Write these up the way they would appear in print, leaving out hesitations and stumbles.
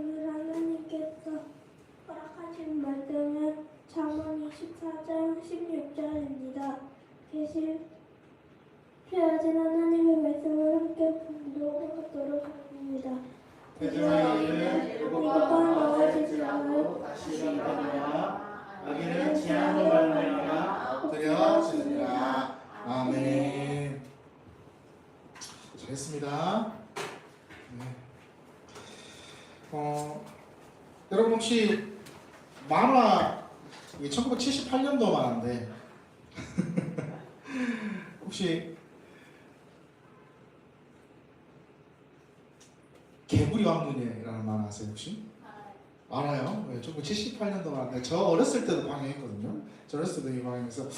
오늘 하나님께서 허락하신 말씀은 잠언 24장 16절입니다. 계시하신 하나님의 말씀을 함께 봉독하도록 하겠습니다. 대저에게는 일곱번 넘어지지 않고 다시 일어나며 여기는 재앙으로 말미암아 엎드려지리라. 아멘. 잘했습니다. 네. 여러분 혹시 만화 이게 1978년도 만화인데 혹시 개구리 왕눈이라는 만화 아세요 혹시? 알아요? 네, 1978년도 만화인데 저 어렸을 때도 방영했거든요. 저 어렸을 때도 이 방영해서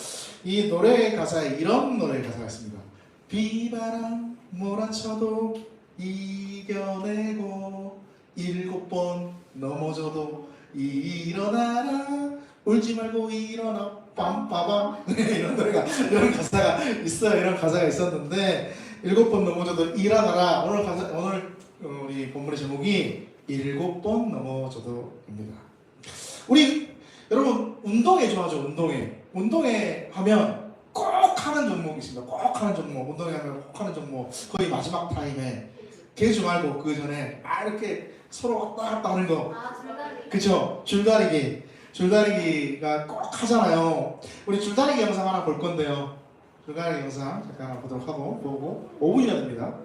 이 노래 가사에 이런 노래 가사가 있습니다. 비바람 몰아쳐도 이겨내고 7번 넘어져도 일어나라 울지 말고 일어나 빰빠밤 이런 노래가 이런 가사가 있어요. 이런 가사가 있었는데 7번 넘어져도 일어나라. 오늘 우리 본문의 제목이 7번 넘어져도입니다. 우리 여러분 운동회 좋아하죠? 운동회 하면 꼭 하는 종목이 있습니다. 꼭 하는 종목. 운동회 하면 꼭 하는 종목. 거의 마지막 타임에 개주 말고 그 전에 이렇게 서로 왔다 갔다 하는 거. 줄다리기. 그쵸? 줄다리기가 꼭 하잖아요. 우리 줄다리기 영상 하나 볼 건데요. 줄다리기 영상 잠깐 보도록 하고 보고 5분이나 됩니다.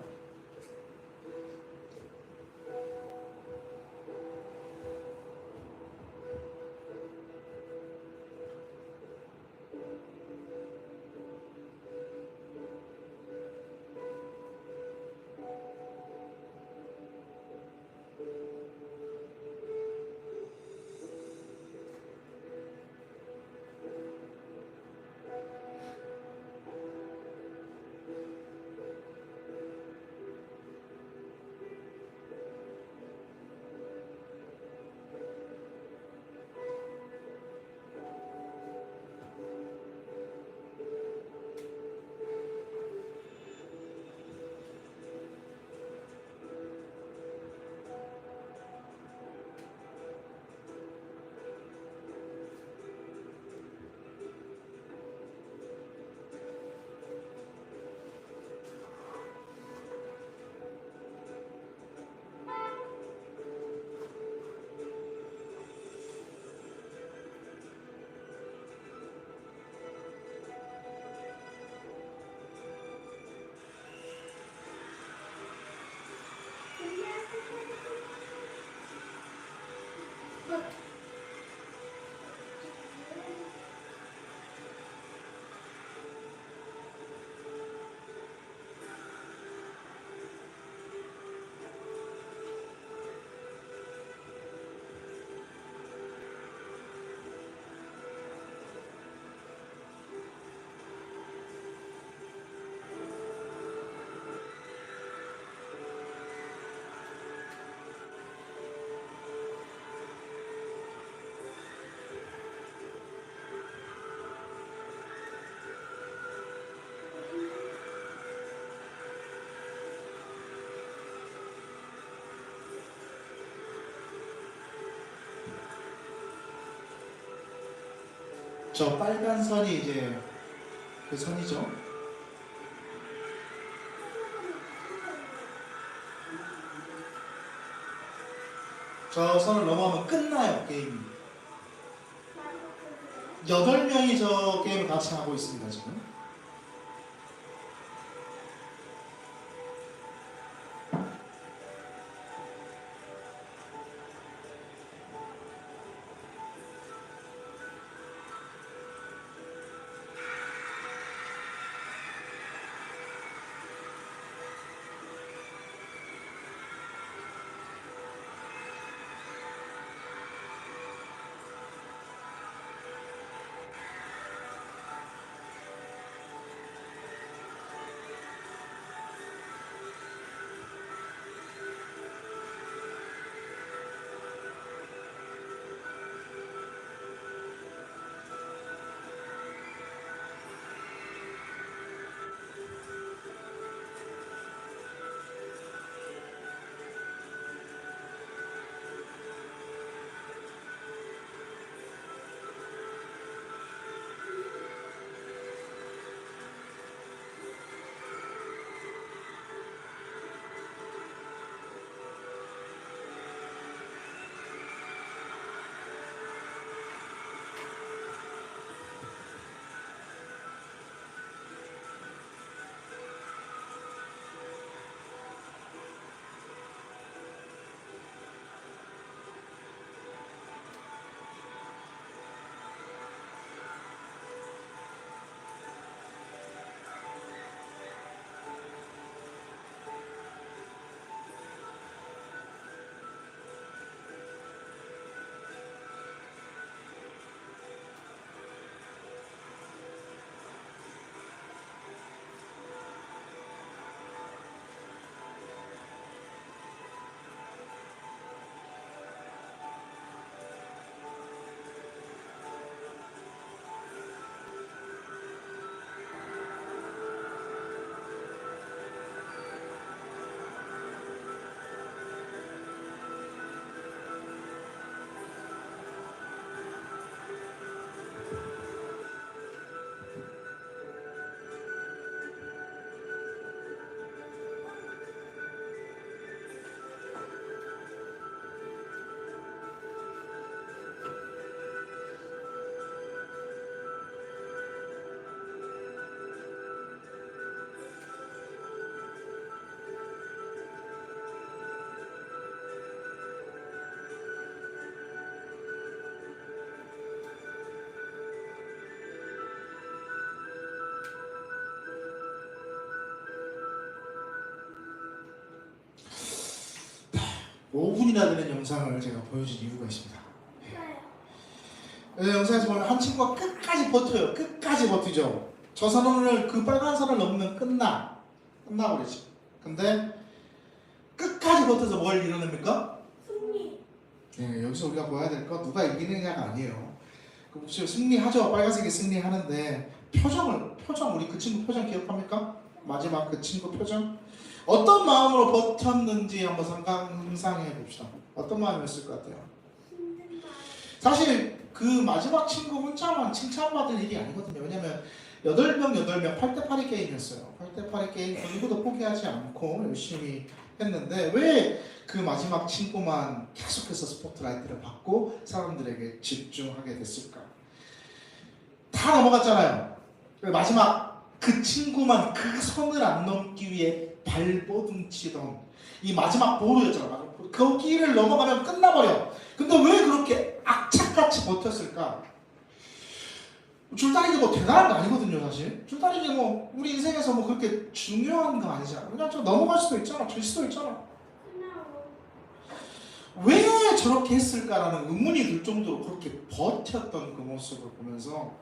저 빨간 선이 이제 그 선이죠. 저 선을 넘어가면 끝나요 게임이. 8명이 저 게임을 같이 하고 있습니다 지금. 5분이나 되는 영상을 제가 보여준 이유가 있습니다. 네. 영상에서 보면 한 친구가 끝까지 버텨요. 끝까지 버티죠. 저 선언을 그 빨간 선을 넘으면 끝나버리지. 근데 끝까지 버텨서 뭘 이뤄냅니까? 승리. 네, 여기서 우리가 봐야 될 거 누가 이기느냐가 아니에요. 승리하죠. 빨간색이 승리하는데 표정 우리 그 친구 표정 기억합니까? 마지막 그 친구 표정 어떤 마음으로 버텼는지 한번 상상해 봅시다. 어떤 마음이었을 것 같아요? 사실 그 마지막 친구 혼자만 칭찬받을 일이 아니거든요. 왜냐면 8명 8대8의 게임이었어요. 8대8의 게임 누구도 포기하지 않고 열심히 했는데 왜 그 마지막 친구만 계속해서 스포트라이트를 받고 사람들에게 집중하게 됐을까? 다 넘어갔잖아요. 마지막 그 친구만 그 선을 안 넘기 위해 발버둥 치던 이 마지막 보루였잖아. 거기를 넘어가면 끝나버려. 근데 왜 그렇게 악착같이 버텼을까? 줄다리기 뭐 대단한 거 아니거든요, 사실. 줄다리기 뭐 우리 인생에서 뭐 그렇게 중요한 거 아니잖아. 그냥 좀 넘어갈 수도 있잖아, 질 수도 있잖아. 왜 저렇게 했을까라는 의문이 들 정도로 그렇게 버텼던 그 모습을 보면서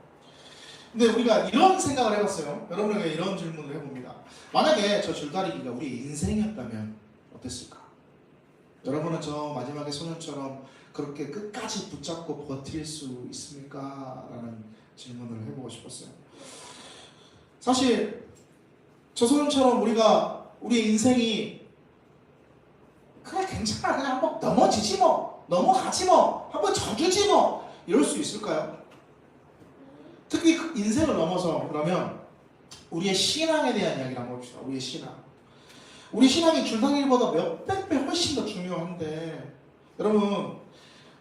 근데 우리가 이런 생각을 해봤어요. 여러분에게 이런 질문을 해봅니다. 만약에 저 줄다리기가 우리 인생이었다면 어땠을까? 여러분은 저 마지막에 소년처럼 그렇게 끝까지 붙잡고 버틸 수 있습니까? 라는 질문을 해보고 싶었어요. 사실 저 소년처럼 우리의 인생이 그래 괜찮아 그냥 한번 넘어지지 뭐 넘어가지 뭐 한번 져주지 뭐 이럴 수 있을까요? 특히 그 인생을 넘어서 그러면 우리의 신앙에 대한 이야기를 한번 봅시다. 우리 신앙이 줄다리기보다 몇백 배 훨씬 더 중요한데 여러분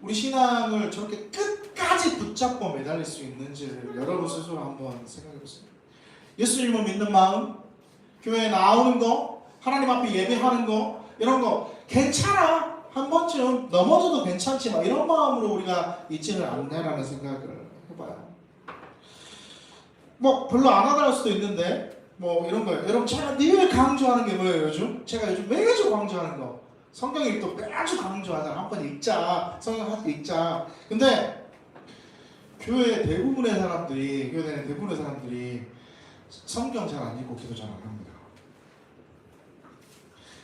우리 신앙을 저렇게 끝까지 붙잡고 매달릴 수 있는지를 여러분 스스로 한번 생각해 보세요. 예수님을 믿는 마음, 교회에 나오는 거, 하나님 앞에 예배하는 거 이런 거 괜찮아. 한 번쯤 넘어져도 괜찮지만 이런 마음으로 우리가 있지는 않네라는 생각을 해봐요. 뭐 별로 안 하다할 수도 있는데 뭐 이런 거예요. 여러분 제가 늘 강조하는 게 뭐예요 요즘? 제가 요즘 매주 강조하는 거 성경 읽도 매주 강조하잖아. 한 번 읽자. 성경 한 번 읽자. 근데 교회 대부분의 사람들이 성경 잘 안 읽고 기도 잘 안 합니다.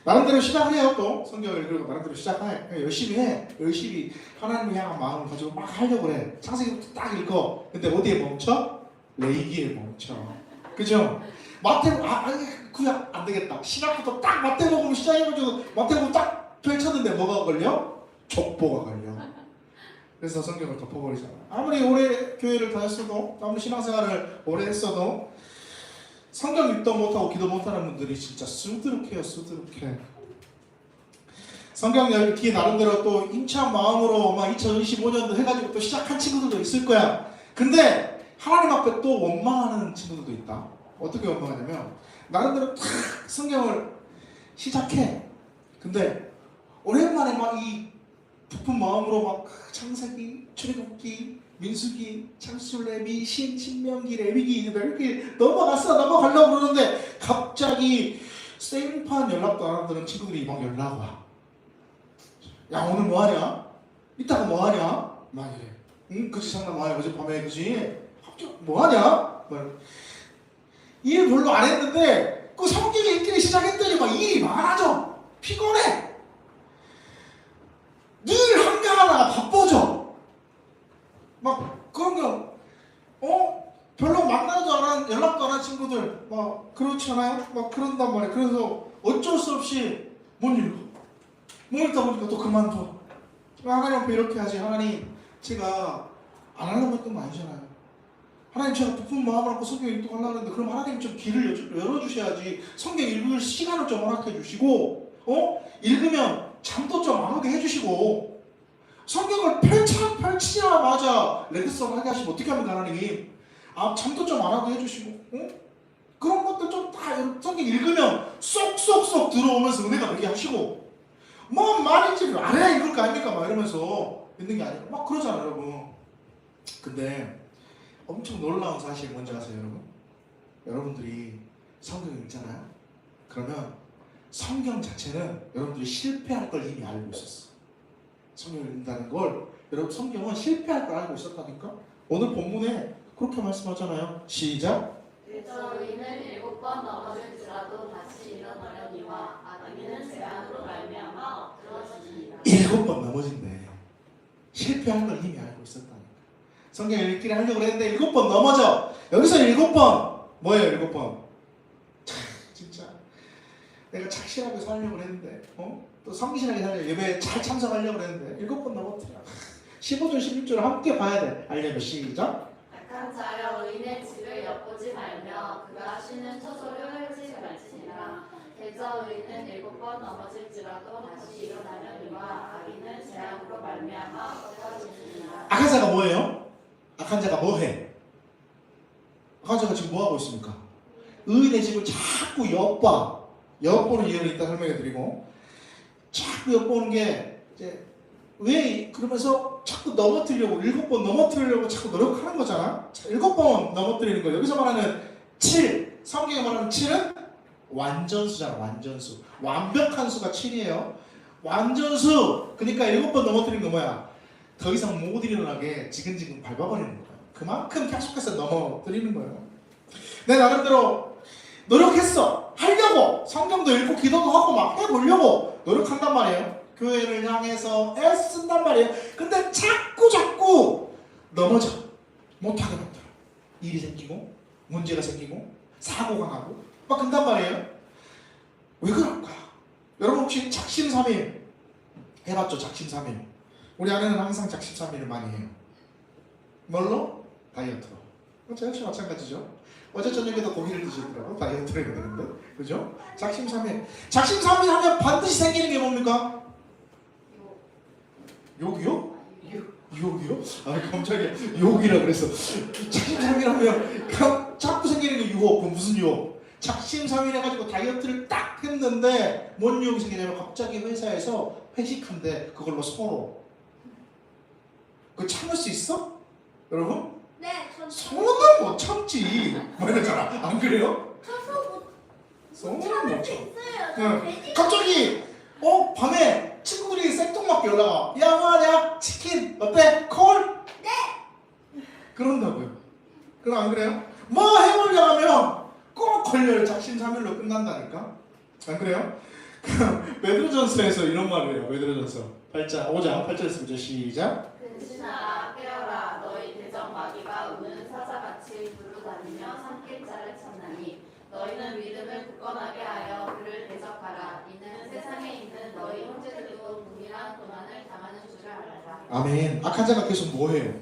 나름대로 시작해요. 또 성경을 읽고 나름대로 시작해. 열심히 해. 열심히 하나님을 향한 마음을 가지고 막 하려고 그래. 창세기부터 딱 읽어. 근데 어디에 멈춰? 레위기에 멈춰. 그죠? 마태복음 구약 안 되겠다. 신약부터 딱 마태복음 시작해가지고 마태복음 딱 펼쳤는데 뭐가 걸려? 족보가 걸려. 그래서 성경을 덮어버리잖아. 아무리 오래 교회를 다녔어도 아무리 신앙생활을 오래 했어도 성경 읽도 못하고 기도 못하는 분들이 진짜 수두룩해요. 수두룩해. 성경 읽기 나름대로 또 힘찬 마음으로 막 2025년도 해가지고 또 시작한 친구들도 있을 거야. 근데 하나님 앞에 또 원망하는 친구들도 있다. 어떻게 원망하냐면 나름대로 탁 성경을 시작해. 근데 오랜만에 막 이 부푼 마음으로 막 창세기, 출애굽기, 민수기, 창세기, 신명기, 레위기 이렇게 넘어가려고 그러는데 갑자기 세일판 연락도 안 하는 친구들이 막 연락 와. 야 오늘 뭐하냐? 이따가 뭐하냐? 막 이래. 응? 그치 상담 뭐하냐? 어젯밤에 그치? 갑자기 뭐하냐? 일 별로 안 했는데 그 성경 읽기 시작했더니 막 일이 많아져. 피곤해. 늘 한가하나 바빠져. 막 그런 거 별로 만나도 안 한 연락도 안 한 친구들 막 그렇지 않아요? 막 그런단 말이야. 그래서 어쩔 수 없이 못 읽어. 못 읽다 보니까 또 그만둬. 하나님 앞에 이렇게 하지. 하나님 제가 안 하려고 했던 거 아니잖아요. 하나님 제가 부푼 마음을 갖고 성경 읽도록 하려고 했는데 그럼 하나님 좀 길을 열어주셔야지. 성경 읽을 시간을 좀 허락해 주시고 읽으면 잠도 좀 안 오게 해주시고 성경을 펼치자마자 레드썬 하게 하시면 어떻게 합니까 하나님? 잠도 좀 안 하게 해주시고 그런 것들 좀 다 성경 읽으면 쏙쏙쏙 들어오면서 은혜가 되게 하시고 뭐 말인지 알아야 읽을 거 아닙니까? 막 이러면서 있는 게 아니고 막 그러잖아요 여러분. 근데 엄청 놀라운 사실이 뭔지 아세요 여러분? 여러분들이 성경 읽잖아요. 그러면 성경 자체는 여러분들이 실패할 걸 이미 알고 있었어. 성경을 읽는다는 걸. 여러분 성경은 실패할 걸 알고 있었다니까. 오늘 본문에 그렇게 말씀하잖아요. 시작. 그저 의인은 7번 넘어질지라도 다시 일어나려니와 악인은 재앙으로 말미암아 엎드러지리라. 7번 넘어진대. 실패할 걸 이미 알고 있었다니까. 성경 읽기를 하려고 했는데 7번 넘어져. 여기서 7번 뭐예요? 7번 참 진짜 내가 착실하게 살려고 했는데 또 성실하게 살려고 예배에 잘 참석하려고 했는데 7번 넘어뜨려. 15절 16절을 함께 봐야 돼. 알려면 시작. 악한 자여 의인의 집을 엿보지 말며 그가 쉬는 처소를 헐지 말지니라. 그저 의인은 7번 넘어질지라도 다시 일어나려니와 악인은 재앙으로 말미암아 엎드러지리라. 악한 자가 뭐예요? 악한 자가 뭐해? 악한 자가 지금 뭐하고 있습니까? 의인의 집을 자꾸 엿봐. 엿보는 이유를 일단 설명해 드리고, 자꾸 엿보는 게 이제 왜 그러면서 자꾸 넘어뜨리려고 7번 넘어뜨리려고 자꾸 노력하는 거잖아. 7번 넘어뜨리는 거. 여기서 말하는 7, 성경에 말하는 7은 완전수잖아. 완전수. 완벽한 수가 7이에요. 완전수. 그러니까 7번 넘어뜨리는 거 뭐야? 더 이상 못 일어나게 지근지근 밟아버리는 거예요. 그만큼 계속해서 넘어뜨리는 거예요. 내 나름대로 노력했어. 하려고. 성경도 읽고 기도도 하고 막 해보려고 노력한단 말이에요. 교회를 향해서 애쓴단 말이에요. 근데 자꾸 넘어져. 못하게 만들어. 일이 생기고 문제가 생기고 사고가 나고 막 그런단 말이에요. 왜 그럴까? 여러분 혹시 작심삼일 해봤죠? 작심삼일. 우리 아내는 항상 작심삼일을 많이 해요. 뭘로? 다이어트로. 저 역시 마찬가지죠. 어제 저녁에도 고기를 드시더라고. 다이어트를 해야 되는데. 그죠? 작심삼일. 작심삼일 하면 반드시 생기는 게 뭡니까? 욕이요? 욕이요? 아 깜짝이야. 욕이라 그랬어. 작심삼일 하면 자꾸 생기는 게 유혹. 그럼 무슨 유혹? 작심삼일 해가지고 다이어트를 딱 했는데 뭔 유혹이 생기냐면 갑자기 회사에서 회식한대. 그걸로 서로. 그거 참을 수 있어? 여러분? 네, 전 서로는 못 참지. 뭐 이러잖아. 안 그래요? 서로는 못 참. 있어요. 응. 갑자기 밤에 친구들이 생뚱맞게 연락와. 야 뭐하냐? 치킨 어때? 콜? 네. 그런다고요. 그럼 안 그래요? 뭐 해보려 하면 꼭 걸려요. 작심삼일로 끝난다니까. 안 그래요? 베드로전서에서 이런 말을 해요. 베드로전서 8장 5장 8절에서 9절 시작. 근신하라 깨어라 너희 대적 마귀가 우는 사자같이 두루다니며 삼킬 자를 찾나니 너희는 믿음을 굳건하게 하여 그를 대적하라. 이는 세상에 있는 너희 형제들도 동일한 고난을 당하는 줄을 알라. 아멘. 악한 자가 계속 뭐해요?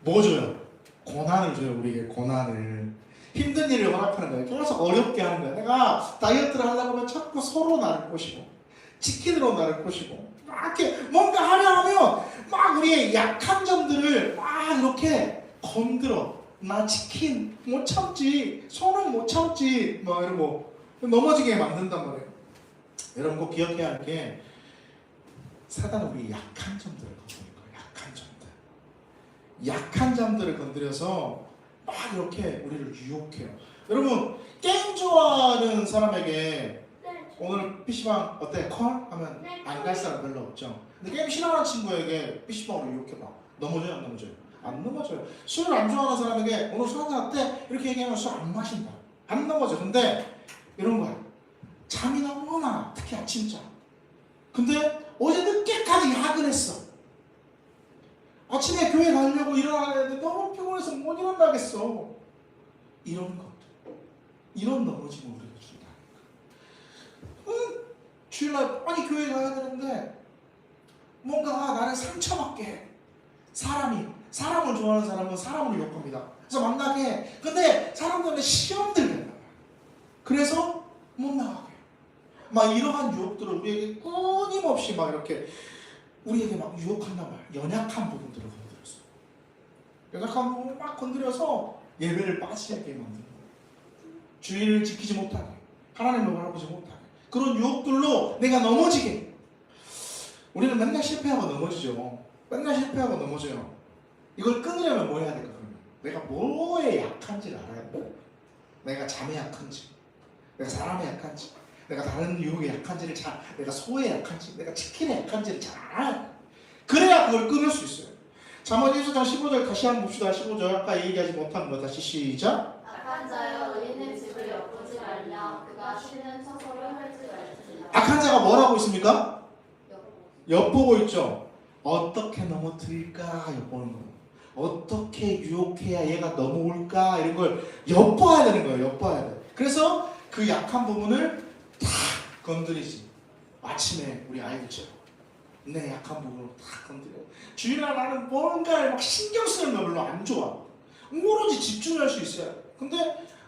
뭐 줘요? 고난을 줘요. 우리에게 고난을. 힘든 일을 허락하는 거예요. 계속 어렵게 하는 거예요. 내가 다이어트를 하려고 하면 자꾸 서로 나를 꼬시고 치킨으로 나를 꼬시고 막 이렇게 뭔가 하려 하면 막 우리의 약한 점들을 막 이렇게 건드려. 나 치킨 못 참지, 소는 못 참지 막 이러고 넘어지게 만든단 말이에요. 여러분 꼭 기억해야 할 게 사단은 우리 약한 점들을 건드릴 거예요. 약한 점들. 약한 점들을 건드려서 막 이렇게 우리를 유혹해요. 여러분 게임 좋아하는 사람에게 네, 오늘 PC방 어때? 콜? 하면 네, 안 갈 사람 별로 없죠. 근데 게임 싫어하는 친구에게 PC방으로 유혹해봐. 넘어져요? 안 넘어져요? 안 넘어져요. 술을 안 좋아하는 사람에게 오늘 술 한잔 어때? 이렇게 얘기하면 술 안 마신다. 안 넘어져. 근데 이런 거야. 잠이 너무 많아. 특히 아침잠. 근데 어제 늦게까지 야근했어. 아침에 교회 가려고 일어나야 되는데 너무 피곤해서 못 일어나겠어. 이런 것들. 이런 넘어짐을 우리가 준다. 주일날 빨리 교회 가야 되는데 뭔가 나를 상처받게 해. 사람을 좋아하는 사람은 사람을 욕합니다. 그래서 만나게 해. 근데 사람들은 시험 들겠다. 그래서 못 나가게 해. 막 이러한 유혹들을 우리에게 끊임없이 막 이렇게 우리에게 막 유혹한단 말이야. 연약한 부분들을 건드렸어. 연약한 부분을 막 건드려서 예배를 빠지게 만드는 거예요. 주의를 지키지 못하게, 하나님을 바라보지 못하게, 그런 유혹들로 내가 넘어지게. 우리는 맨날 실패하고 넘어지죠. 맨날 실패하고 넘어져요. 이걸 끊으려면 뭐 해야 될까? 그러면 내가 뭐에 약한지를 알아야 돼. 내가 잠에 약한지, 내가 사람에 약한지, 내가 다른 유혹에 약한지를 잘, 내가 소에 약한지, 내가 치킨에 약한지를 잘 알아야 돼. 그래야 그걸 끊을 수 있어요. 잠언 1장 15절 다시 한번 봅시다. 15절 아까 얘기하지 못한 거 다시 시작. 악한 자여 의인의 집을 엿보지 말며 그가 쉬는 처소를 헐지 말지니라. 악한 자가 뭘 하고 있습니까? 엿보고 있죠. 어떻게 넘어뜨릴까 엿보는 거예요. 어떻게 유혹해야 얘가 넘어올까 이런 걸 엿봐야 되는 거예요. 엿봐야 돼. 그래서 그 약한 부분을 다 건드리지. 아침에 우리 아이들처럼 내 약한 부분을 다 건드려. 주일날 나는 뭔가를 막 신경 쓰는 거 별로 안 좋아. 오로지 집중할 수 있어요. 근데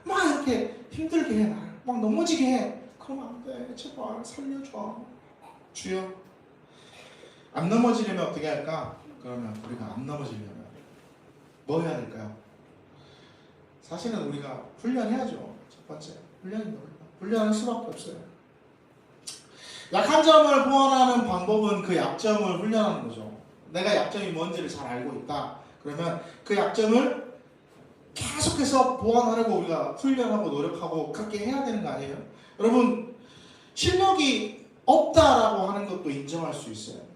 막 이렇게 힘들게 해. 나를 막 넘어지게 해. 그러면 안 돼. 제발 살려줘. 주여. 안 넘어지려면 어떻게 할까? 그러면 우리가 안 넘어지려면 뭐 해야 될까요? 사실은 우리가 훈련해야죠. 첫 번째 훈련입니다. 훈련할 수밖에 없어요. 약한 점을 보완하는 방법은 그 약점을 훈련하는 거죠. 내가 약점이 뭔지를 잘 알고 있다. 그러면 그 약점을 계속해서 보완하려고 우리가 훈련하고 노력하고 그렇게 해야 되는 거 아니에요? 여러분 실력이 없다라고 하는 것도 인정할 수 있어요.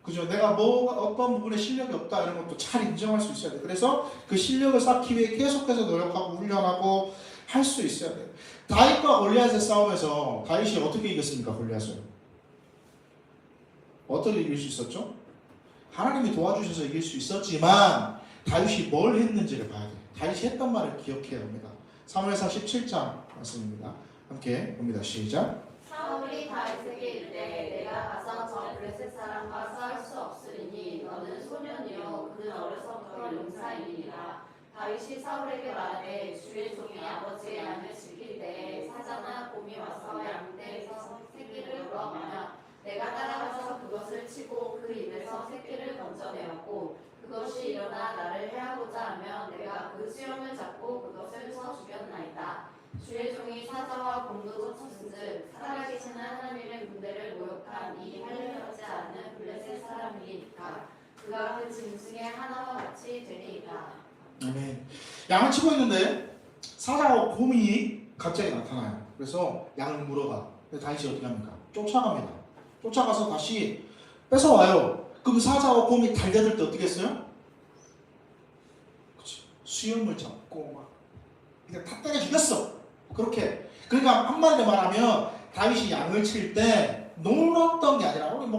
그죠? 내가 어떤 부분에 실력이 없다 이런 것도 잘 인정할 수 있어야 돼. 그래서 그 실력을 쌓기 위해 계속해서 노력하고 훈련하고 할 수 있어야 돼. 다윗과 골리앗의 싸움에서 다윗이 어떻게 이겼습니까? 골리앗을 어떻게 이길 수 있었죠? 하나님이 도와주셔서 이길 수 있었지만 다윗이 뭘 했는지를 봐야 돼. 다윗이 했던 말을 기억해야 합니다. 사무엘상 17장 말씀입니다. 함께 봅니다. 시작. 사울이 다윗에게 이르되 내가 가서 저 블레셋 사람과 싸울 수 없으리니 너는 소년이요 그는 어려서부터 용사이니라. 다윗이 사울에게 말하되 주의 종이 아버지의 양을 지킬 때에 사자나 곰이 와서 양떼에서 새끼를 물어가며 내가 따라가서 그것을 치고 그 입에서 새끼를 건져내었고 그것이 일어나 나를 해하고자 하면 내가 그 수염을 잡고 그것을 쳐 죽였나이다. 주의 종이 사자와 곰도 쳤은즉 살아계시는 하나님의 군대를 모욕한 이 할례하지 않은 블레셋 사람이니까 그가 그 짐승의 하나와 같이 되리이다. 아멘. 양을 치고 있는데 사자와 곰이 갑자기 나타나요. 그래서 양을 물어가. 다윗이 어떻게 합니까? 쫓아갑니다. 쫓아가서 다시 뺏어와요. 그럼 사자와 곰이 달려들 때 어떻게 했어요? 그치. 수염을 잡고 막 그냥 다 때려 죽였어. 그렇게. 그러니까 한마디로 말하면 다윗이 양을 칠 때 놀았던 게 아니라 우리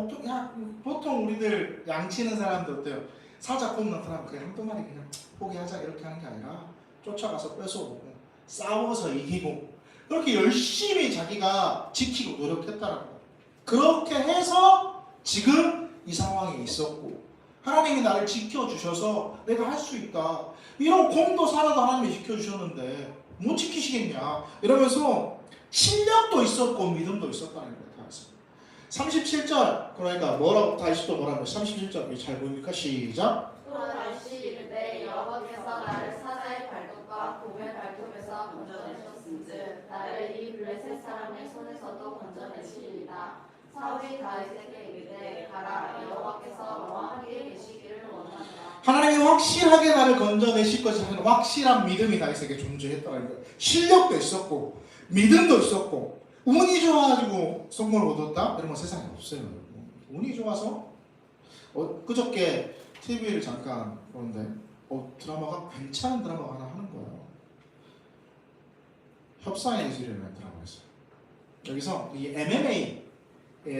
보통 우리들 양 치는 사람들 어때요? 사자 곰 나타나면 그냥 한두 마리 그냥 포기하자 이렇게 하는 게 아니라 쫓아가서 뺏어오고 싸워서 이기고 그렇게 열심히 자기가 지키고 노력했다는 거예요. 그렇게 해서 지금 이 상황에 있었고 하나님이 나를 지켜주셔서 내가 할 수 있다. 이런 곰도 사자도 하나님이 지켜주셨는데 못 지키시겠냐 이러면서 실력도 있었고 믿음도 있었다는 거예요. 37절 그러니까 뭐라고 다시 또 뭐라고 37절 잘 보입니까? 시작. 또 다시 이르되 여호와께서 나를 사자의 발톱과 곰의 발톱에서 건져내셨은즉 나를 이 블레셋 사람의 손에서도 건져내시리이다. 사울이 다윗에게 이르되 가라 여호와께서 너와 함께 계시기를 원한다. 하나님이 확실하게 나를 건져내실 것을 하는 확실한 믿음이 다윗에게 존재했다는 거예요. 실력도 있었고 믿음도 있었고 운이 좋아가지고 성공을 얻었다? 이런 건 세상에 없어요. 운이 좋아서 그저께 TV를 잠깐 보는데 드라마가 괜찮은 드라마가 하나 하는 거예요. 협상의 예술이라는 드라마였어요. 여기서 이 MMA에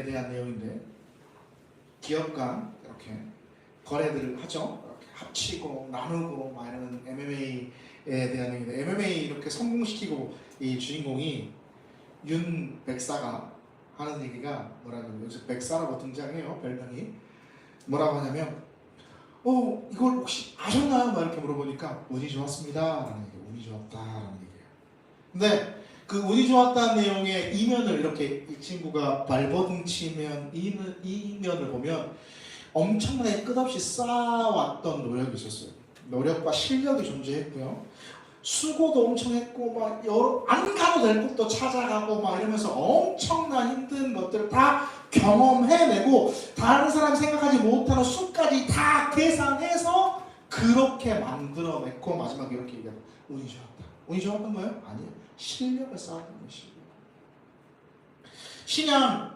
대한 내용인데 기업 간 이렇게 거래들을 하죠. 이렇게 합치고 나누고 막 이런 MMA에 대한 내용인데 MMA 이렇게 성공시키고 이 주인공이 윤 백사가 하는 얘기가 뭐라고 여기서 백사라고 등장해요. 별명이 뭐라고 하냐면 이걸 혹시 아셨나요? 막 이렇게 물어보니까 운이 좋았습니다 라는 얘기예요. 운이 좋았다라는 얘기예요. 근데 그 운이 좋았다는 내용의 이면을 이렇게 이 친구가 발버둥 치면 이면을 보면 엄청나게 끝없이 쌓아왔던 노력이 있었어요. 노력과 실력이 존재했고요. 수고도 엄청 했고 막 여러 안 가도 될 곳도 찾아가고 막 이러면서 엄청난 힘든 것들을 다 경험해내고 다른 사람 생각하지 못하는 수까지 다 계산해서 그렇게 만들어냈고 마지막에 이렇게 얘기하고 운이 좋았다. 운이 좋았던 거예요? 아니에요. 실력을 쌓았던 것이에요. 신앙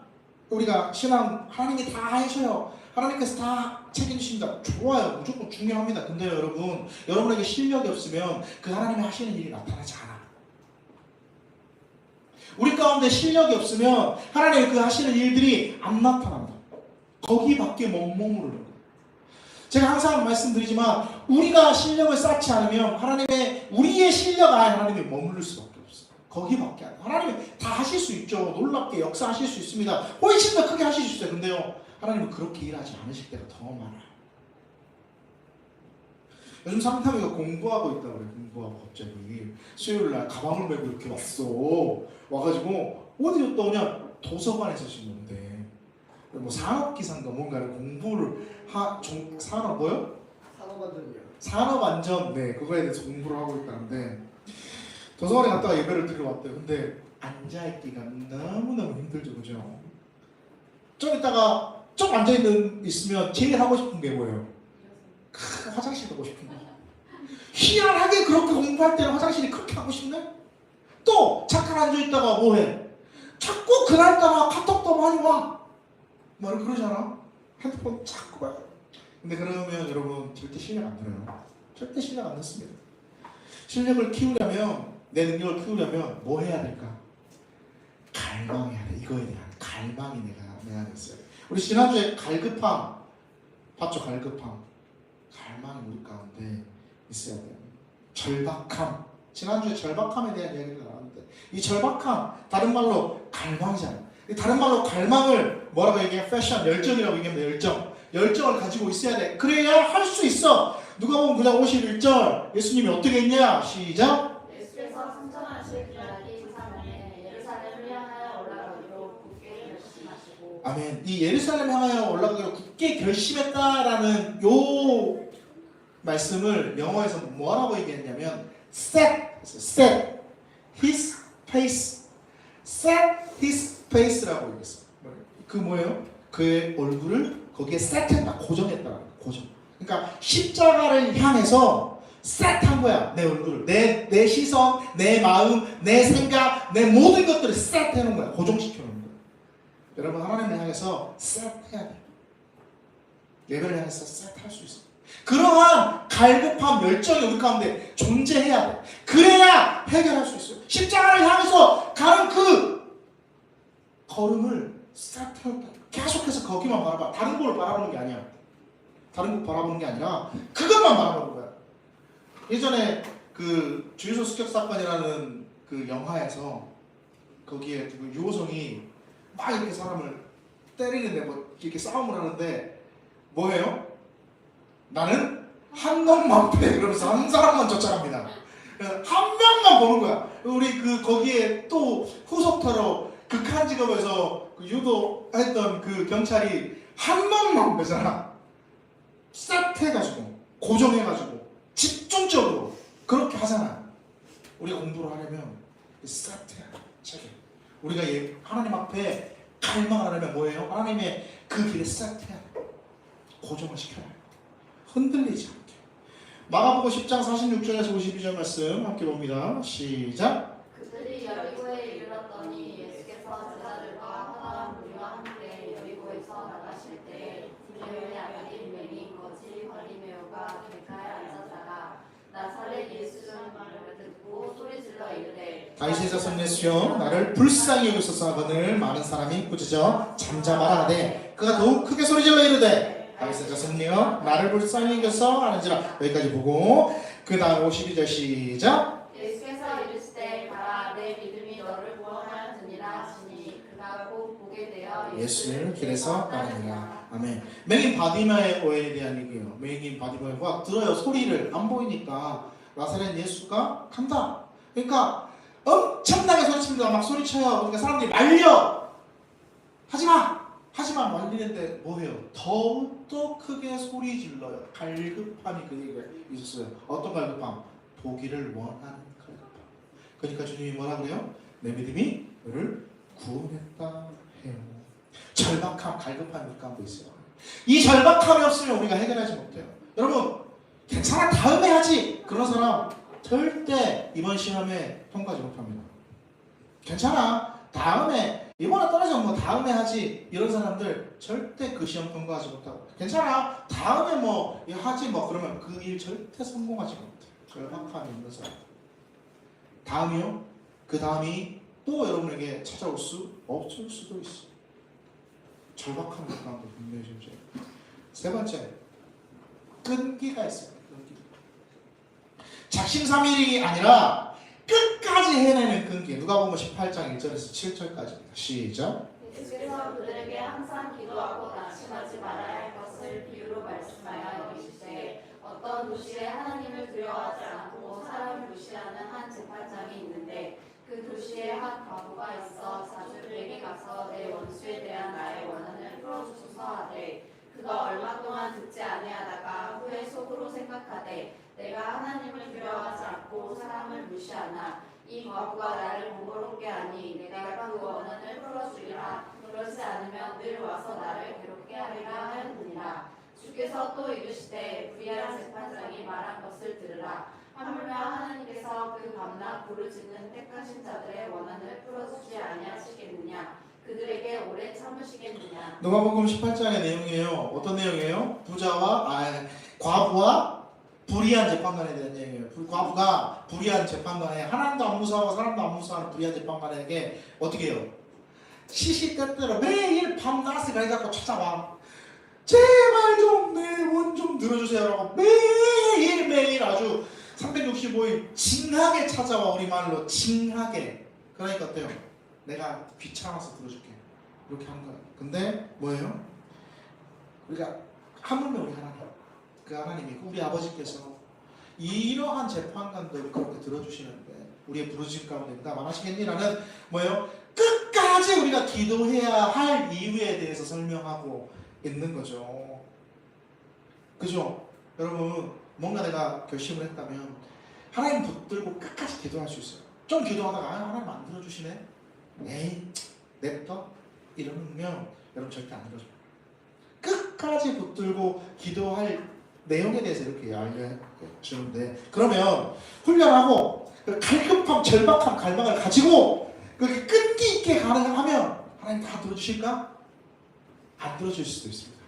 우리가 신앙 하나님이 다 해줘요. 하나님께서 다 책임지신다. 좋아요. 무조건 중요합니다. 근데 여러분에게 실력이 없으면 그 하나님이 하시는 일이 나타나지 않아. 우리 가운데 실력이 없으면 하나님의 그 하시는 일들이 안 나타난다. 거기밖에 못 머무르는 거예요. 제가 항상 말씀드리지만 우리가 실력을 쌓지 않으면 우리의 실력 안에 하나님이 머무를 수밖에 없어요. 거기밖에 안 돼요. 하나님이 다 하실 수 있죠. 놀랍게 역사하실 수 있습니다. 훨씬 더 크게 하실 수 있어요. 근데요, 하나님은 그렇게 일하지 않으실 때가 더 많아요. 요즘 상탐이가 공부하고 있다고 그래요. 공부하고 갑자기 수요일날 가방을 메고 이렇게 와가지고 어디였다 오냐, 도서관에서 지금 오는데 뭐 산업기상가 뭔가를 공부를 산업 뭐요? 산업안전이요. 산업안전, 네, 그거에 대해서 공부를 하고 있다는데 도서관에 갔다가 예배를 드리러 왔대요. 근데 앉아있기가 너무너무 힘들죠, 그죠? 좀 있다가 좀 앉아있으면 제일 하고 싶은 게 뭐예요? 화장실 가고 싶은 거. 희한하게 그렇게 공부할 때는 화장실이 그렇게 하고 싶네? 또 잠깐 앉아있다가 뭐해? 자꾸 그날따라 카톡도 많이 와. 말을 그러잖아. 핸드폰 자꾸 봐요. 근데 그러면 여러분 절대 실력 안 늘어요. 절대 실력 안 늦습니다. 실력을 키우려면, 내 능력을 키우려면 뭐 해야 될까? 갈망해야 돼. 이거에 대한 갈망이 내 안에 있어요. 우리 지난주에 갈급함 봤죠? 갈급함. 갈망이 우리 가운데 있어야 돼요. 절박함. 지난주에 절박함에 대한 이야기가 나왔는데 이 절박함, 다른 말로 갈망이잖아요. 다른 말로 갈망을 뭐라고 얘기해요? 패션, 열정이라고 얘기합니다. 열정을 가지고 있어야 돼. 그래야 할 수 있어. 누가복음 9장 51절 예수님이 어떻게 했냐? 시작. 예수께서 승천하실 기약이 제3일에 예루살렘을 향하여 올라가기로 굳게 결심하시고. 아멘. 이 예루살렘 향하여 올라가기로 굳게 결심했다라는 요 말씀을 영어에서 뭐라고 얘기했냐면 set his face라고 얘기했어요. 그 뭐예요? 그의 얼굴을 거기에 set했다, 고정했다라는 거예요. 고정. 그러니까 십자가를 향해서 set한 거야. 내 얼굴을, 내 시선, 내 마음, 내 생각, 내 모든 것들을 set해 놓은 거야. 고정시켜 놓은 거야. 여러분, 하나님을 향해서 set해야 돼. 예배를 향해서 set할 수 있어. 그러한 갈급함, 열정이 우리 가운데 존재해야 돼. 그래야 해결할 수 있어요. 십자가를 향해서 가는 그 걸음을 set해놓다. 계속해서 거기만 바라봐. 다른 걸 바라보는 게 아니야. 다른 거 바라보는 게 아니라 그것만 바라보는 거야. 예전에 그 주유소 습격 사건이라는 그 영화에서 거기에 그 유호성이 막 이렇게 사람을 때리는데 뭐 이렇게 싸움을 하는데 뭐예요? 나는 한 놈만 패. 그러면서 한 사람만 쫓아갑니다. 한 명만 보는 거야. 우리 그 거기에 또 후속타로 극한 직업에서 그 유도했던 그 경찰이 한 놈만 보잖아. 셋해가지고 고정해가지고 집중적으로 그렇게 하잖아. 우리가 공부를 하려면 셋해야 돼. 우리가 하나님 앞에 갈망하려면 뭐예요? 하나님의 그 길에 셋해야 돼. 고정을 시켜야 돼. 흔들리지 않게. 마가복음 10장 46절에서 52절 말씀 함께 봅니다. 시작. 그들이 여리고에 이르렀더니 예수께서 제자들과 허다한 무리와 함께 여리고에서 나가실 때 디메오의 아들인 매니 거지 바리메오가 길가에 앉았다가 나사렛 예수는 말을 듣고 소리질러 이르되 다윗의 자손 예수여 나를 불쌍히 여기소서 하거늘 많은 사람이 꾸짖어 잠잠하라 하되 그가 더욱 크게 소리질러 이르되 다윗의 자손이여 나를 불쌍히 여겨서 하는지라. 여기까지 보고 그 다음 52절 시작. 예수께서 이르시되 가라 내 믿음이 너를 구원하였느니라 하시니 그가 곧 보게 되어 예수를 길에서 따르니라. 아멘. 맹인 바디메오에 대한 얘기예요. 맹인 바디메오가 들어요. 소리를 안 보이니까 나사렛 예수가 간다. 그러니까 엄청나게 소리칩니다. 막 소리쳐요. 그러니까 사람들이 말려. 하지만 말리는데 뭐해요? 더욱더 크게 소리 질러요. 갈급함이 그 얘기가 있었어요. 어떤 갈급함? 보기를 원하는 갈급함. 그러니까 주님이 뭐라 그래요? 내 믿음이 너를 구원했다 해요. 절박함, 갈급함이 우리 가운데 있어요. 이 절박함이 없으면 우리가 해결하지 못해요. 여러분, 괜찮아 다음에 하지. 그런 사람 절대 이번 시험에 통과하지 못합니다. 괜찮아 다음에 이번에 떨어지면 뭐 다음에 하지 이런 사람들 절대 그 시험 통과하지 못하고 괜찮아 다음에 뭐 하지 뭐 그러면 그 일 절대 성공하지 못해. 절박함이 있는 사람. 다음이요? 그 다음이 또 여러분에게 찾아올 수 없을 수도 있어. 절박함 가운데 분명히 존재해. 세 번째, 끈기가 있습니다. 끈기. 작심삼일이 아니라 끝까지 해내는 끈기. 누가복음 18장 1절에서 7절까지입니다. 시작. 예수께서 그들에게 항상 기도하고 낙심하지 말아야 할 것을 비유로 말씀하여 이르시되 어떤 도시에 하나님을 두려워하지 않고 사람을 무시하는 한 재판장이 있는데 그 도시에 한 과부가 있어 자주 그에게 가서 내 원수에 대한 나의 원한을 풀어주소서 하되 그가 얼마 동안 듣지 아니하다가 후에 속으로 생각하되 내가 하나님을 두려워하지 않고 사람을 무시하나 이 과부가 나를 번거롭게 하니 내가 그 원한을 풀어주리라. 그러지 않으면 늘 와서 나를 괴롭게 하리라 하였느니라. 주께서 또 이르시되 불의한 재판장이 말한 것을 들으라. 하물며 하나님께서 그 밤낮 부르짖는 택하신 자들의 원한을 풀어주지 아니하시겠느냐. 그들에게 오래 참으시겠느냐. 누가복음 18장의 내용이에요. 어떤 내용이에요? 과부와 불의한 재판관에 대한 얘기예요. 과부가 불의한 재판관에 하나님도 안 무서워하고 사람도 안 무서워하는 불의한 재판관에게 어떻게 해요? 시시때때로 매일 밤낮을 가리잡고 찾아와. 제발 좀 내 원 좀 들어주세요라고 매일매일 아주 365일 징하게 찾아와. 우리말로 징하게. 그러니까 어때요? 내가 귀찮아서 들어줄게. 이렇게 하는 거예요. 근데 뭐예요? 우리가 하물며 우리 하나님, 그 하나님이 우리 아버지께서 이러한 재판관들을 그렇게 들어주시는데 우리의 부르심 가운데 응답 안 하시겠니라는 뭐예요? 끝까지 우리가 기도해야 할 이유에 대해서 설명하고 있는 거죠. 그죠? 여러분 뭔가 내가 결심을 했다면 하나님 붙들고 끝까지 기도할 수 있어요. 좀 기도하다가 하나님 안 들어주시네? 에이 냅둬? 이러면 여러분 절대 안 들어줘요. 끝까지 붙들고 기도할 내용에 대해서 이렇게 알려주는데 그러면 훈련하고 갈급함, 절박함, 갈망을 가지고 그렇게 끈기 있게 가능하면 하나님 다 들어주실까? 안 들어줄 수도 있습니다.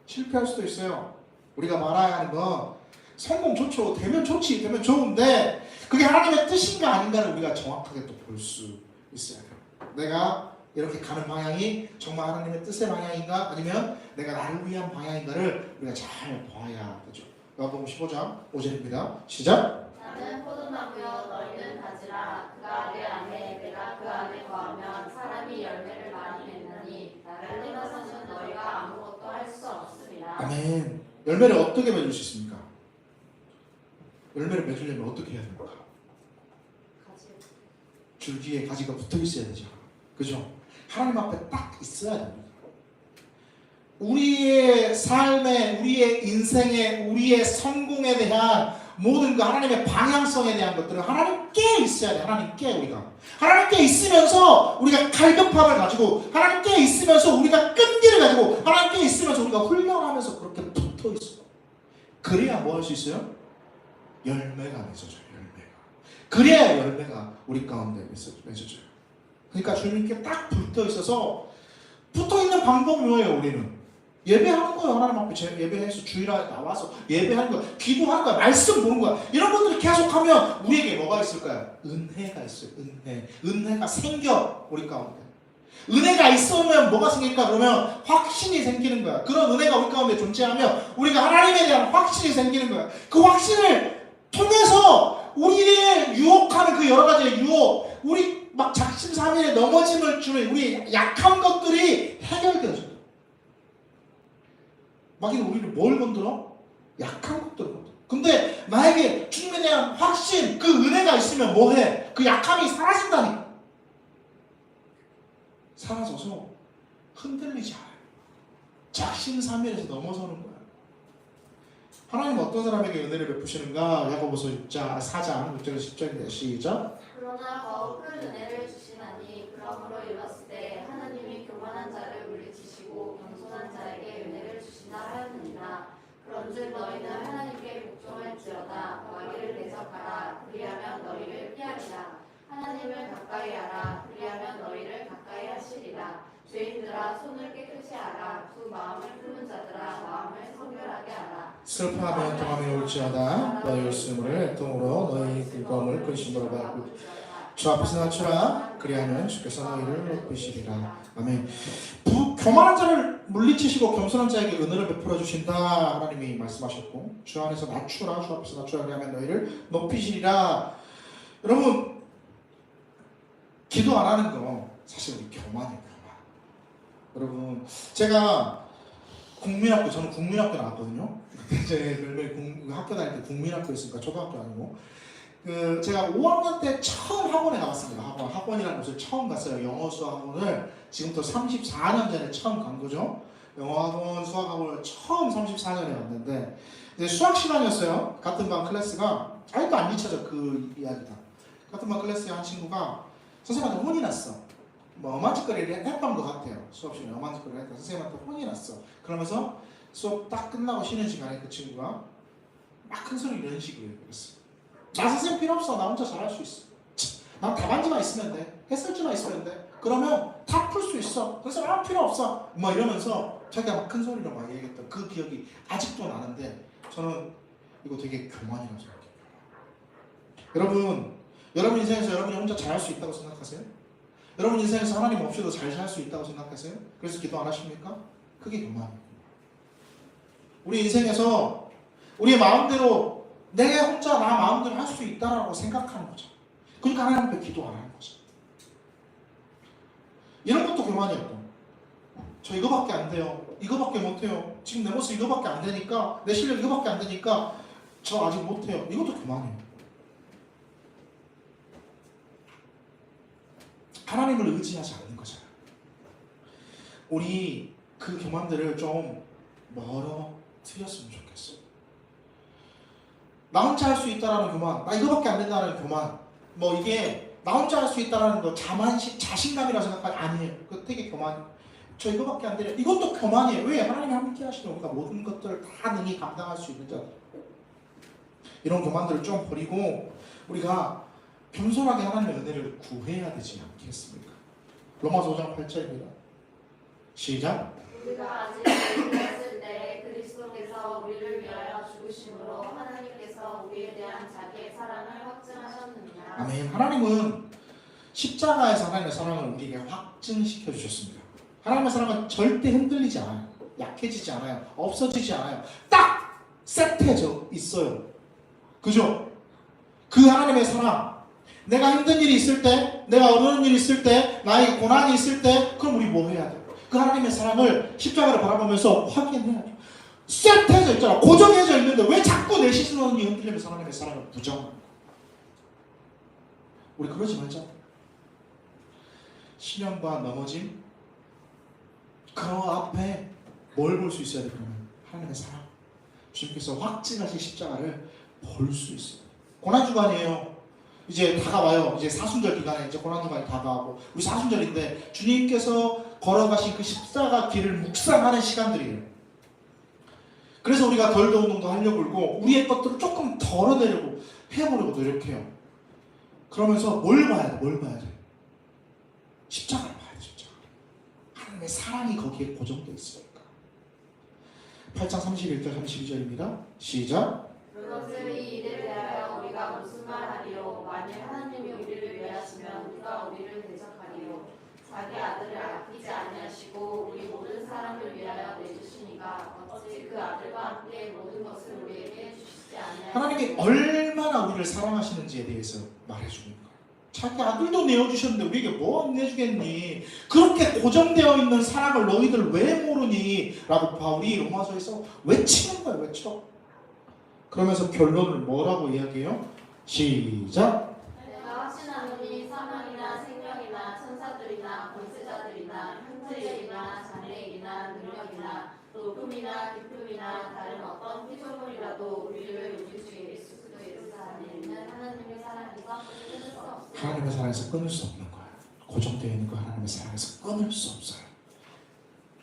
실패할 수도 있어요. 우리가 말해야 하는 건 성공 좋죠. 되면 좋지. 되면 좋은데 그게 하나님의 뜻인가 아닌가를 우리가 정확하게 또 볼 수 있어야 돼요. 내가 이렇게 가는 방향이 정말 하나님의 뜻의 방향인가 아니면 내가 나를 위한 방향인가를 우리가 잘 봐야 되죠. 요한복음 15장 5절입니다. 시작. 나는 포도나무여 너희는 가지라. 그가 내 안에 내가 그 안에 거하면 사람이 열매를 많이 맺나니 나를 떠나서는 너희가 아무것도 할 수 없으리라. 아멘. 열매를 어떻게 맺을 수 있습니까? 열매를 맺으려면 어떻게 해야 됩니까? 줄기에 가지가 붙어 있어야 되죠. 그죠? 하나님 앞에 딱 있어야 됩니다. 우리의 삶에, 우리의 인생에, 우리의 성공에 대한 모든 그 하나님의 방향성에 대한 것들은 하나님께 있어야 돼요. 하나님께 우리가. 하나님께 있으면서 우리가 갈급함을 가지고 하나님께 있으면서 우리가 끈기를 가지고 하나님께 있으면서 우리가 훈련하면서 그렇게 붙어 있어요. 그래야 뭐 할 수 있어요? 열매가 맺어져요. 열매가. 그래야 열매가 우리 가운데 맺어져요. 그러니까 주님께 딱 붙어 있어서 붙어 있는 방법이 뭐예요? 우리는 예배하는 거예요. 하나님 앞에 예배해서 주일에 나와서 예배하는 거야. 기도하는 거야. 말씀 보는 거야. 이런 것들을 계속하면 우리에게 뭐가 있을까요? 은혜가 있어요. 은혜가 생겨 우리 가운데. 은혜가 있으면 뭐가 생길까? 그러면 확신이 생기는 거야. 그런 은혜가 우리 가운데 존재하면 우리가 하나님에 대한 확신이 생기는 거야. 그 확신을 통해서 우리를 유혹하는 그 여러 가지의 유혹, 우리 막 작심삼일에 넘어짐을 주는 우리 약한 것들이 해결되어져요. 마귀는 우리를 뭘 건드려? 약한 것들을 건드려. 근데 나에게 주님에 대한 확신, 그 은혜가 있으면 뭐해? 그 약함이 사라진다니까. 사라져서 흔들리지 않아요. 작심삼일에서 넘어서는 거야. 하나님은 어떤 사람에게 은혜를 베푸시는가? 야고보서 4장 6절에서 10절인데 시작. 그러나 더욱 큰 은혜를 주시나니 그러므로 일렀을 때 하나님이 교만한 자를 물리치시고 겸손한 자에게 은혜를 주시나 하였느니라. 그런즉 너희는 하나님께 복종할지어다. 마귀를 대적하라. 그리하면 너희를 피하리라. 하나님을 가까이 하라. 그리하면 너희를 가까이 하시리라. 슬퍼하며 통함이 올지어다 너희 웃음을 애통으로 너희 즐거움을 근심으로 받고 주 앞에서 낮추라 그리하면 주께서 너희를 높이시리라. 아멘. 교만한 자를 물리치시고 겸손한 자에게 은혜를 베풀어 주신다 하나님이 말씀하셨고 주 안에서 낮추라 주 앞에서 낮추라 그리하면 너희를 높이시리라. 여러분 기도 안 하는 거 사실 우리 교만이에요. 교만. 여러분 제가 국민학교 저는 국민학교 나왔거든요. 제 학교 다닐 때 국민학교였으니까 초등학교 아니고 제가 5학년 때 처음 학원에 나왔습니다. 학원이라는 곳을 처음 갔어요. 영어 수학 학원을 지금부터 34년 전에 처음 간 거죠. 영어 학원, 수학 학원을 처음 34년에 왔는데 이제 수학 시간이었어요. 같은 반 클래스가 아직도 안 잊혀져 그 이야기다. 같은 반 클래스의 한 친구가 선생님한테 혼이 났어. 뭐 엄한 짓거리를 했던 것 같아요. 수업 시간에 엄한 짓거리를 했다. 선생님한테 혼이 났어. 그러면서 수업 딱 끝나고 쉬는 시간에 그 친구가 막 큰 소리 이런 식으로 얘기했어. 나 선생님 필요 없어. 나 혼자 잘할 수 있어. 난 답안지만 있으면 돼. 해설지만 있으면 돼. 그러면 다 풀 수 있어. 선생님 아무 필요 없어. 막 이러면서 자기가 막 큰 소리로 막 얘기했던 그 기억이 아직도 나는데 저는 이거 되게 교만이라고 생각해요. 여러분 인생에서 여러분이 혼자 잘할 수 있다고 생각하세요? 여러분 인생에서 하나님 없이도 잘 살 수 있다고 생각하세요? 그래서 기도 안 하십니까? 그게 교만이에요. 우리 인생에서 우리의 마음대로 내 혼자 나 마음대로 할 수 있다라고 생각하는 거죠. 그러니까 하나님 앞에 기도 안 하는 거죠. 이런 것도 교만이었고 저 이거밖에 안 돼요. 이거밖에 못해요. 지금 내 모습 이거밖에 안 되니까 내 실력 이거밖에 안 되니까 저 아직 못해요. 이것도 교만이에요. 하나님을 의지하지 않는 거잖아요. 우리 그 교만들을 좀 멀어뜨렸으면 좋겠어요. 나 혼자 할 수 있다라는 교만, 나 이거밖에 안 된다는 교만, 뭐 이게 나 혼자 할 수 있다라는 거 자신감이라고 생각하지 아니에요. 그거 되게 교만이에요. 저 이거밖에 안 돼요. 이것도 교만이에요. 왜? 하나님이 함께 하시는 우리가 모든 것들을 다 능히 감당할 수 있는 자. 이런 교만들을 좀 버리고 우리가 겸손하게 하나님의 은혜를 구해야 되지 않겠습니까? 로마서 5장 8절입니다. 시작. 우리가 아직 어렸을 때 그리스도께서 우리를 위하여 죽으심으로 하나님께서 우리에 대한 자기의 사랑을 확증하셨느니라. 아멘. 하나님은 십자가에서 하나님의 사랑을 우리에게 확증시켜 주셨습니다. 하나님의 사랑은 절대 흔들리지 않아요. 약해지지 않아요. 없어지지 않아요. 딱 세트해져 있어요. 그죠? 그 하나님의 사랑, 내가 힘든 일이 있을 때, 내가 어려운 일이 있을 때, 나에게 고난이 있을 때, 그럼 우리 뭐 해야 돼요? 그 하나님의 사랑을 십자가를 바라보면서 확인해야죠. 세트해져 있잖아. 고정해져 있는데 왜 자꾸 내 시선이 흔들리면서 하나님의 사랑을 부정하는 거야? 우리 그러지 말자. 시련과 넘어짐, 그 앞에 뭘 볼 수 있어야 돼? 그러면 하나님의 사랑. 주님께서 확증하신 십자가를 볼 수 있어요. 고난주간이에요. 이제 다가와요. 이제 사순절 기간에 이제 고난주간이 다가오고 우리 사순절인데 주님께서 걸어가신 그 십자가 길을 묵상하는 시간들이에요. 그래서 우리가 덜 더운 운동도 하려고 그러고 우리의 것들을 조금 덜어내려고 해보려고 노력해요. 그러면서 뭘 봐야 돼? 뭘 봐야 돼? 십자가를 봐야 돼. 십자가. 하나님의 사랑이 거기에 고정되어 있으니까. 8장 31절 32절입니다. 시작. 그것을 이 일에 대하여 우리가 무슨 말하리요? 만일 하나님이 우리를 위하시면 누가 우리를 대적하리요? 자기 아들을 아끼지 아니하시고 우리 모든 사람을 위하여 내주시니가 어찌 그 아들과 함께 모든 것을 우리에게 주시지 아니하리요? 하나님이 얼마나 우리를 사랑하시는지에 대해서 말해주는 거예요. 자기 아들도 내어주셨는데 우리에게 뭐 안 내주겠니? 그렇게 고정되어 있는 사랑을 너희들 왜 모르니? 라고 바울이 로마서에서 외치는 거예요. 외쳐. 그러면서 결론을 뭐라고 이야기해요? 시작. 내가 확신하노니 사망이나 생명이나 천사들이나 권세자들이나 형제일이나 장래일이나 능력이나 높음이나 깊음이나 다른 어떤 피조물이라도 우리를 우리 주 예수 그리스도의 안에 있는 하나님의 사랑에서 끊을 수 없습니다. 하나님의 사랑에서 끊을 수 없는 거예요. 고정되어 있는 거 하나님의 사랑에서 끊을 수 없어요.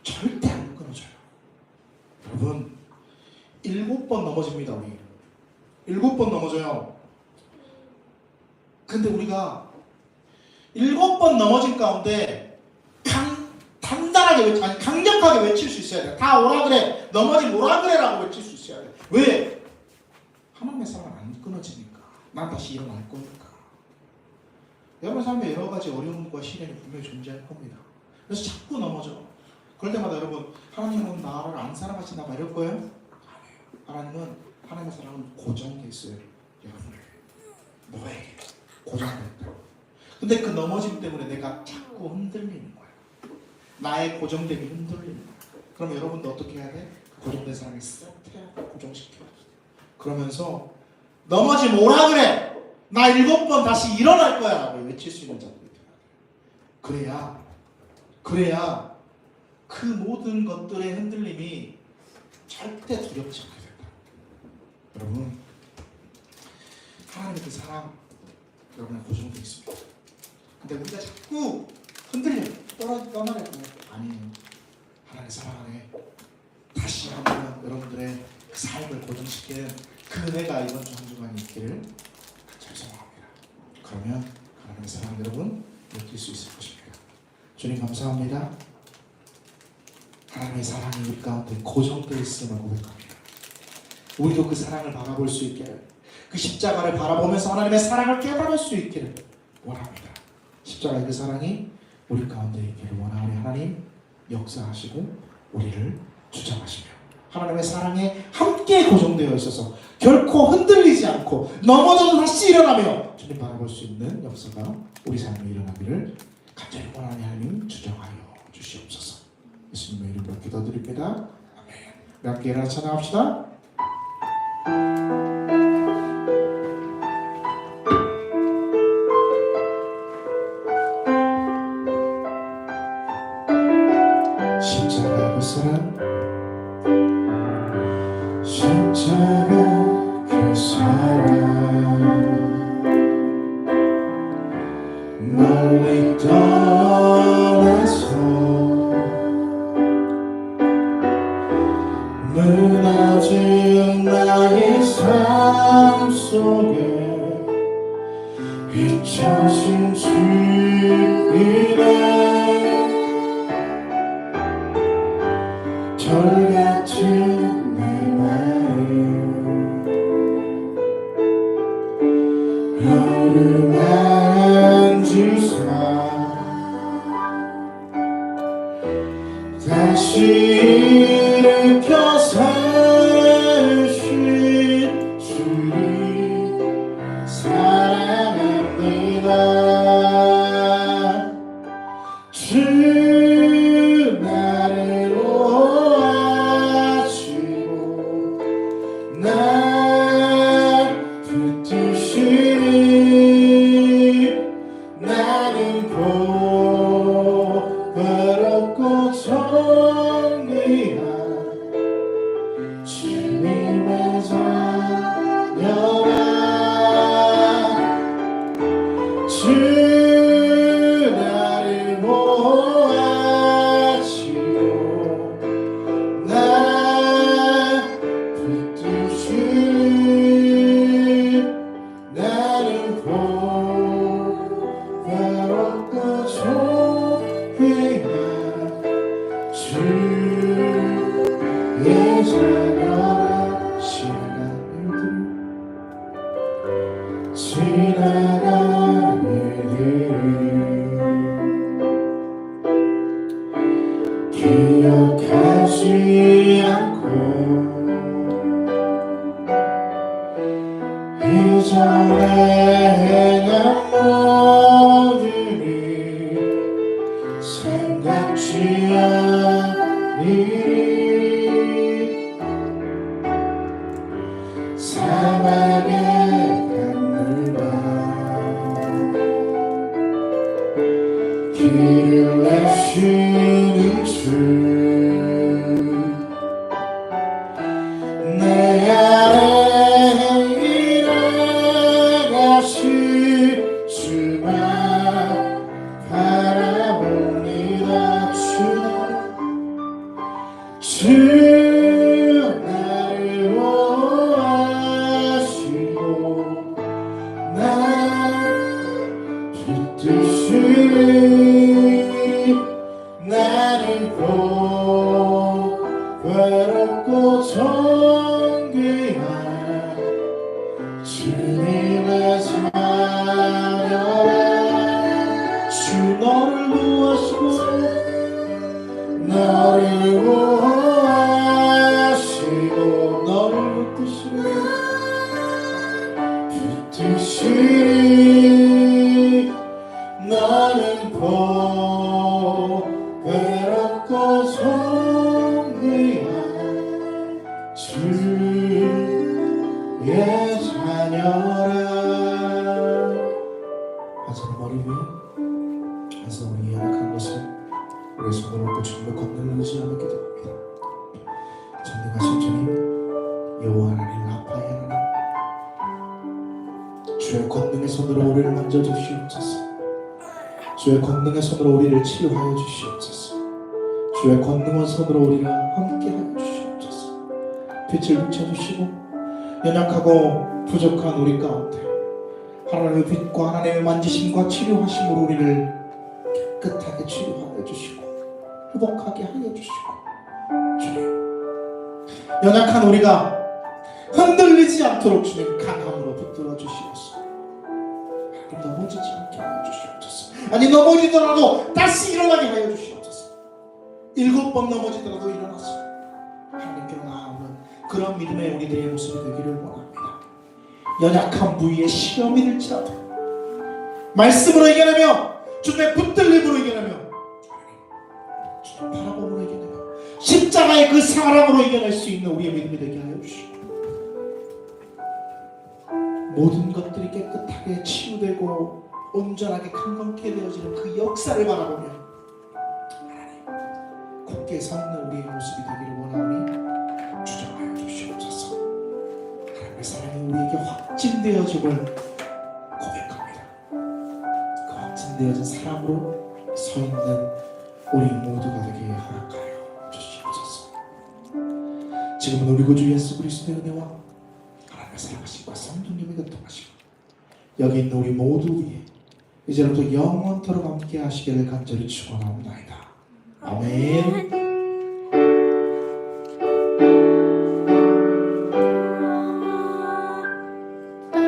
절대 안 끊어져요. 여러분 7번 넘어집니다. 우리 7번 넘어져요. 근데 우리가 7번 넘어진 가운데 단단하게 강력하게 외칠 수 있어야 돼. 다 오라 그래. 넘어지 오라 그래라고 외칠 수 있어야 돼. 왜? 하나님의 사랑은 안 끊어지니까. 난 다시 일어날 거니까. 여러분 삶에 여러 가지 어려움과 시련이 분명히 존재할 겁니다. 그래서 자꾸 넘어져. 그럴 때마다 여러분, 하나님은 나를 안 사랑하시나 봐 이럴 거예요? 아니에요. 하나님은, 하나님의 사랑은 고정돼 있어요. 여러분에게, 너에게 고정돼 있다. 근데 그 넘어짐 때문에 내가 자꾸 흔들리는 거야. 나의 고정됨이 흔들리는 거야. 그럼 여러분도 어떻게 해야 돼? 그 고정된 사랑을 세트하고 고정시켜야 돼. 그러면서 넘어지면 오라 그래! 나 7번 다시 일어날 거야! 라고 외칠 수 있는 자들이 되어야 돼. 그래야 그 모든 것들의 흔들림이 절대 두렵지 않게 된다. 여러분, 하나님의 그 사랑 여러분의 고정되어 있습니다. 근데 우리가 자꾸 흔들려 떠나려고 아니에요. 하나님의 사랑 안에 다시 한번 여러분들의 그 삶을 고정시키는 그 은혜가 이번 주 한 주간 있기를 절소합니다. 그러면 하나님의 사랑 여러분 느낄 수 있을 것입니다. 주님 감사합니다. 하나님의 사랑이 우리 가운데 고정되어 있음을 고백합니다. 우리도 그 사랑을 바라볼 수 있기를, 그 십자가를 바라보면서 하나님의 사랑을 깨달을 수 있기를 원합니다. 십자가의 그 사랑이 우리 가운데 있기를 원하오니 하나님 역사하시고 우리를 주장하시며 하나님의 사랑에 함께 고정되어 있어서 결코 흔들리지 않고 넘어져도 다시 일어나며 주님 바라볼 수 있는 역사가 우리 삶에 일어나기를 간절히 원하니 하나님 주장하여 주시옵소서. 예수님의 이름으로 기도드립니다. 아멘. 우리 함께 일어나 찬양합시다. 십자가 그 사랑, 십자가 그 사랑, 멀리 떠나서 무너진 나의 삶 속에 비춰진 주님의 돌같은 내 마음 어루만지사 다시 일으켜 세우신 주님 사랑합니다. 주 나를 오하시고 날 붙드시니 나는 보배롭고 정의한 주님의 자녀라. 주 나를 보아시고 날 붙드시니 나는 보배롭고 존귀한 주의 자녀라. 지나간 일들 기억하지 않고 이전에 행한 모든 일 생각지 않으리. 사막의 강물과 길을 내시는 주 내 안에 일어나신 주만 바라봅니다. 주 나를 보아시고 날 붙드시니 나는 보배롭고 정귀한 외롭고 소리야 주의 자녀라. 하지만 머리 위에 항상 우리 연약한 것을 우리 손을 얹고 주님의 권능을 의지하며 기도합니다. 전능하신 주님, 여호와 하나님, 라파의 하나님, 주의 권능의 손으로 우리를 만져주시옵소서. 주의 권능의 손으로 우리를 치유하여 주시옵소서. 주의 권능의 손으로 우리를 함께하여 주시옵소서. 빛을 비춰주시고 연약하고 부족한 우리 가운데 하나님의 빛과 하나님의 만지심과 치료하심으로 우리를 깨끗하게 치유하여 주시고 회복하게 하여 주시고, 주님, 연약한 우리가 흔들리지 않도록 주님 강함으로 붙들어 주시옵소서. 넘어지지 않게 하여 주시옵소서. 아니 넘어지더라도 다시 일어나게 하여 주시옵소서. 7번 넘어지더라도 일어나서 하나님께로 나아오는 그런 믿음의 우리들의 모습이 되기를 원합니다. 연약한 부위에 시험이 들지라도 말씀으로 이겨내며 주님의 붙들림으로 이겨내며 주님 바라봄으로 이겨내며 십자가의 그 사랑으로 이겨낼 수 있는 우리의 믿음이 되게 하여 주시고, 모든 것들이 깨끗하게 치유되고 온전하게 강건케 되어지는 그 역사를 바라보며 하나님 굳게 섰는 우리의 모습이 되기를 원하오니 주장하여 주시옵소서. 하나님의 사랑이 우리에게 확증되어짐을 고백합니다. 그 확증되어진 사랑으로 서 있는 우리 모두가 되게 허락하여 주시옵소서. 지금은 우리 구주 예수 그리스도의 은혜와 하나님의 사랑하심과 성령님의 교통하시고 여기 있는 우리 모두 위에 이제부터 영원토록 함께 하시기를 간절히 축원하옵나이다. 아멘.